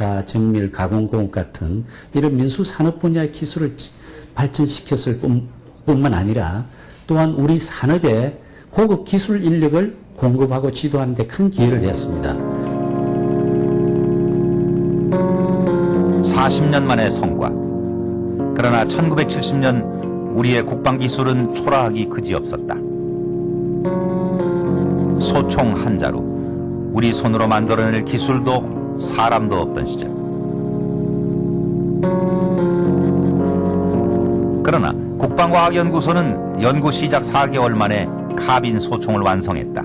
자동차, 정밀, 가공공업 같은 이런 민수산업 분야의 기술을 발전시켰을 뿐만 아니라 또한 우리 산업에 고급 기술 인력을 공급하고 지도하는 데 큰 기여를 했습니다. 40년 만의 성과. 그러나 1970년 우리의 국방기술은 초라하기 그지없었다. 소총 한 자루, 우리 손으로 만들어낼 기술도 사람도 없던 시절. 그러나 국방과학연구소는 연구 시작 4개월 만에 카빈 소총을 완성했다.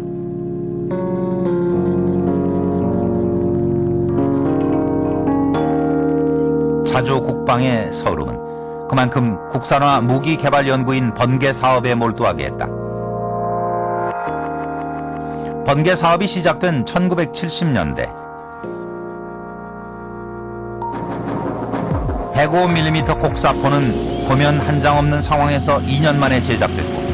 자주 국방의 서름은 그만큼 국산화 무기 개발 연구인 번개 사업에 몰두하게 했다. 번개 사업이 시작된 1970년대 105mm 곡사포는 도면 한 장 없는 상황에서 2년 만에 제작됐고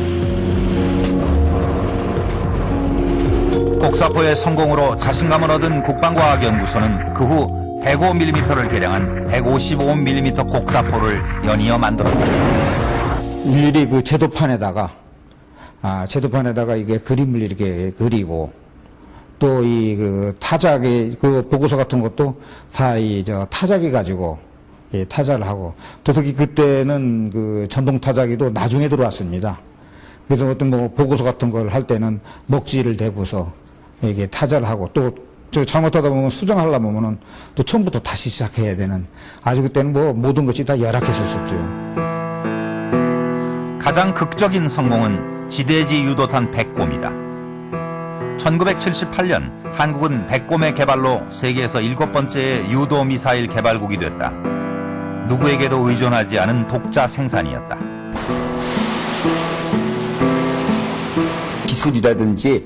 곡사포의 성공으로 자신감을 얻은 국방과학연구소는 그 후 105mm를 개량한 155mm 곡사포를 연이어 만들었다. 일일이 그 제도판에다가 이게 그림을 이렇게 그리고 또 이 그 타작의 그 보고서 같은 것도 다 타작이 가지고 타자를 하고 또 특히 그때는 그 전동 타자기도 나중에 들어왔습니다. 그래서 어떤 뭐 보고서 같은 걸 할 때는 먹지를 대고서 이게 타자를 하고 또 잘못하다 보면 수정하려면 또 처음부터 다시 시작해야 되는 아주 그때는 뭐 모든 것이 다 열악했었죠. 가장 극적인 성공은 지대지 유도탄 백곰이다. 1978년 한국은 백곰의 개발로 세계에서 7번째 유도 미사일 개발국이 됐다. 누구에게도 의존하지 않은 독자 생산이었다. 기술이라든지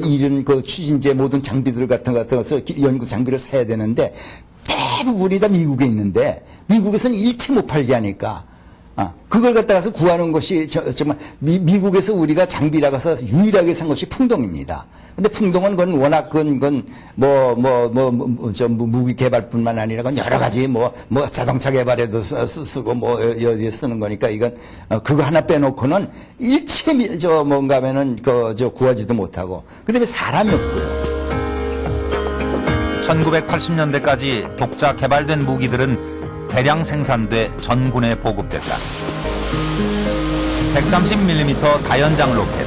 이런 그 추진제 모든 장비들 같은 것서 연구 장비를 사야 되는데 대부분이 다 미국에 있는데 미국에서는 일체 못 팔게 하니까 그걸 갖다가서 구하는 것이 정말 미국에서 우리가 장비라고 해서 유일하게 산 것이 풍동입니다. 근데 풍동은 그건 워낙 무기 개발뿐만 아니라 건 여러 가지 자동차 개발에도 쓰고 여기에 쓰는 거니까 이건 그거 하나 빼놓고는 일체 뭔가면은 구하지도 못하고 그다음에 사람이 없고요. 1980년대까지 독자 개발된 무기들은 대량 생산돼 전군에 보급됐다. 130mm 다연장 로켓,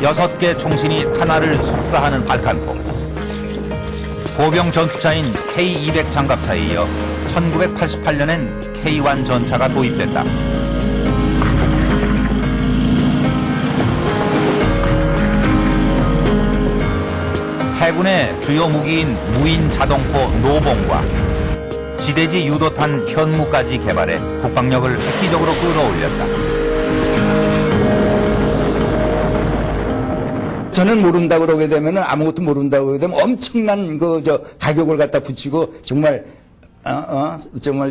6개 총신이 탄화를 속사하는 발칸포, 보병 전투차인 K200 장갑차에 이어 1988년엔 K1 전차가 도입됐다. 해군의 주요 무기인 무인 자동포 노봉과 지대지 유도탄 현무까지 개발해 국방력을 획기적으로 끌어올렸다. 저는 모른다고 그러게 되면은 아무것도 모른다고 그러게 되면 엄청난 가격을 갖다 붙이고 정말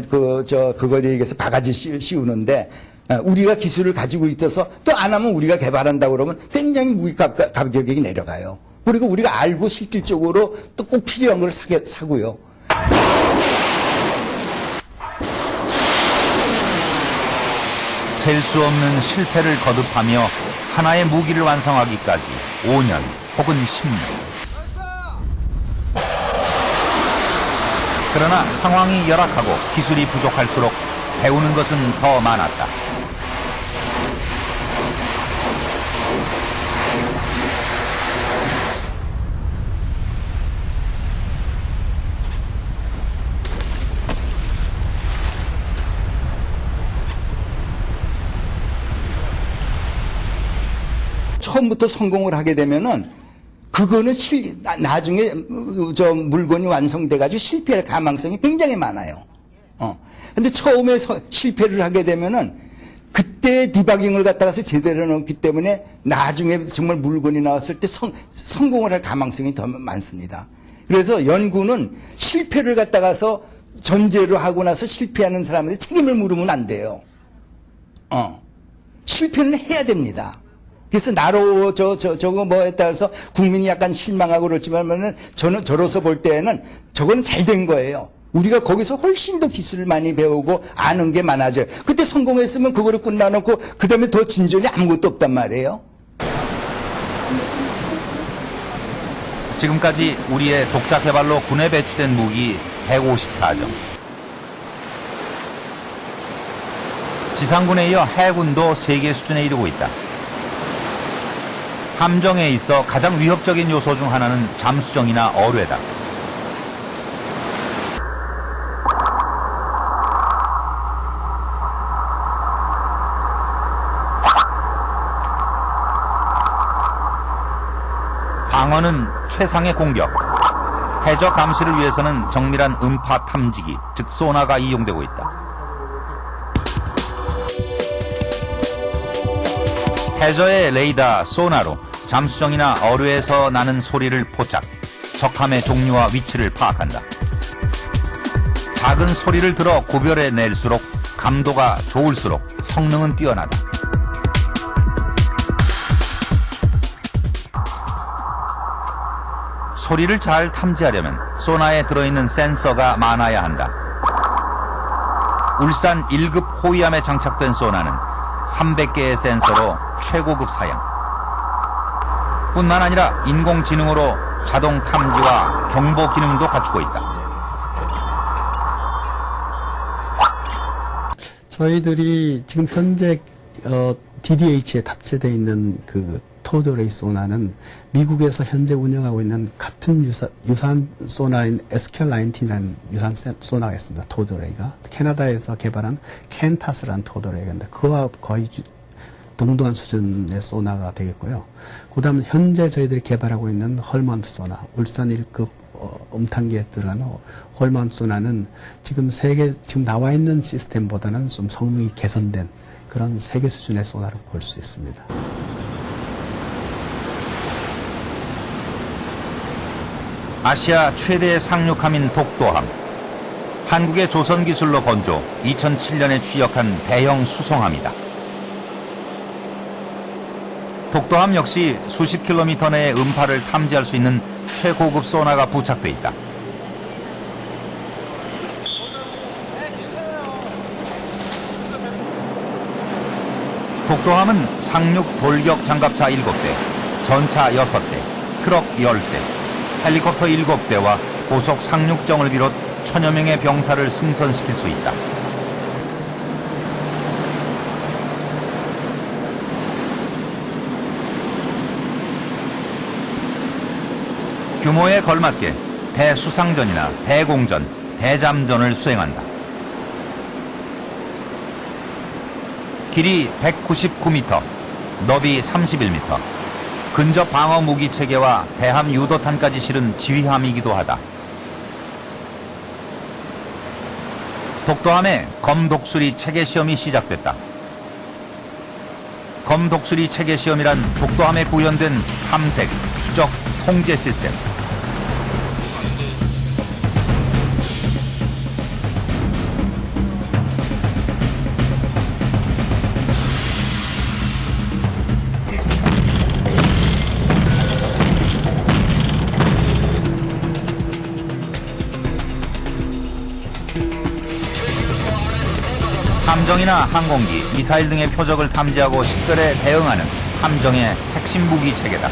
그거에 의해서 바가지 씌우는데 우리가 기술을 가지고 있어서 또 안 하면 우리가 개발한다고 그러면 굉장히 무기 가격이 내려가요. 그리고 우리가 알고 실질적으로 또 꼭 필요한 걸 사고요. 셀 수 없는 실패를 거듭하며 하나의 무기를 완성하기까지 5년 혹은 10년. 그러나 상황이 열악하고 기술이 부족할수록 배우는 것은 더 많았다. 처음부터 성공을 하게 되면은 그거는 나중에 물건이 완성돼가지고 실패할 가망성이 굉장히 많아요. 근데 처음에 실패를 하게 되면은 그때 디바깅을 갖다가서 제대로 넣었기 때문에 나중에 정말 물건이 나왔을 때 성공을 할 가망성이 더 많습니다. 그래서 연구는 실패를 갖다가서 전제로 하고 나서 실패하는 사람한테 책임을 물으면 안 돼요. 실패는 해야 됩니다. 그래서 나로 저거 뭐에 따라서 국민이 약간 실망하고 그렇지만은 저는 저로서 볼 때에는 저거는 잘 된 거예요. 우리가 거기서 훨씬 더 기술을 많이 배우고 아는 게 많아져요. 그때 성공했으면 그거를 끝나놓고 그다음에 더 진전이 아무것도 없단 말이에요. 지금까지 우리의 독자 개발로 군에 배치된 무기 154정. 지상군에 이어 해군도 세계 수준에 이르고 있다. 함정에 있어 가장 위협적인 요소 중 하나는 잠수정이나 어뢰다. 방어는 최상의 공격. 해저 감시를 위해서는 정밀한 음파 탐지기, 즉 소나가 이용되고 있다. 해저의 레이더, 소나로 잠수정이나 어뢰에서 나는 소리를 포착, 적함의 종류와 위치를 파악한다. 작은 소리를 들어 구별해 낼수록 감도가 좋을수록 성능은 뛰어나다. 소리를 잘 탐지하려면 소나에 들어있는 센서가 많아야 한다. 울산 1급 호위함에 장착된 소나는 300개의 센서로 최고급 사양. 뿐만 아니라 인공지능으로 자동 탐지와 경보 기능도 갖추고 있다. 저희들이 지금 현재 DDH에 탑재되어 있는 그 토드레이 소나는 미국에서 현재 운영하고 있는 같은 유산 소나인 SQ-19이라는 유산 소나가 있습니다. 토드레이가. 캐나다에서 개발한 켄타스라는 토드레이가 있는데 그와 거의 동등한 수준의 소나가 되겠고요. 그 다음 현재 저희들이 개발하고 있는 헐먼트 소나, 울산 1급 음탄기에 들어간 헐먼트 소나는 지금 지금 나와 있는 시스템보다는 좀 성능이 개선된 그런 세계 수준의 소나로 볼 수 있습니다. 아시아 최대의 상륙함인 독도함. 한국의 조선 기술로 건조 2007년에 취역한 대형 수송함이다. 독도함 역시 수십 킬로미터 내의 음파를 탐지할 수 있는 최고급 소나가 부착돼 있다. 독도함은 상륙 돌격 장갑차 7대, 전차 6대, 트럭 10대, 헬리콥터 7대와 고속 상륙정을 비롯 1000여 명의 병사를 승선시킬 수 있다. 규모에 걸맞게 대수상전이나 대공전, 대잠전을 수행한다. 길이 199m, 너비 31m, 근접 방어 무기 체계와 대함 유도탄까지 실은 지휘함이기도 하다. 독도함의 검독수리 체계 시험이 시작됐다. 검독수리 체계 시험이란 독도함에 구현된 탐색, 추적, 통제 시스템. 함정이나 항공기, 미사일 등의 표적을 탐지하고 식별에 대응하는 함정의 핵심 무기 체계다.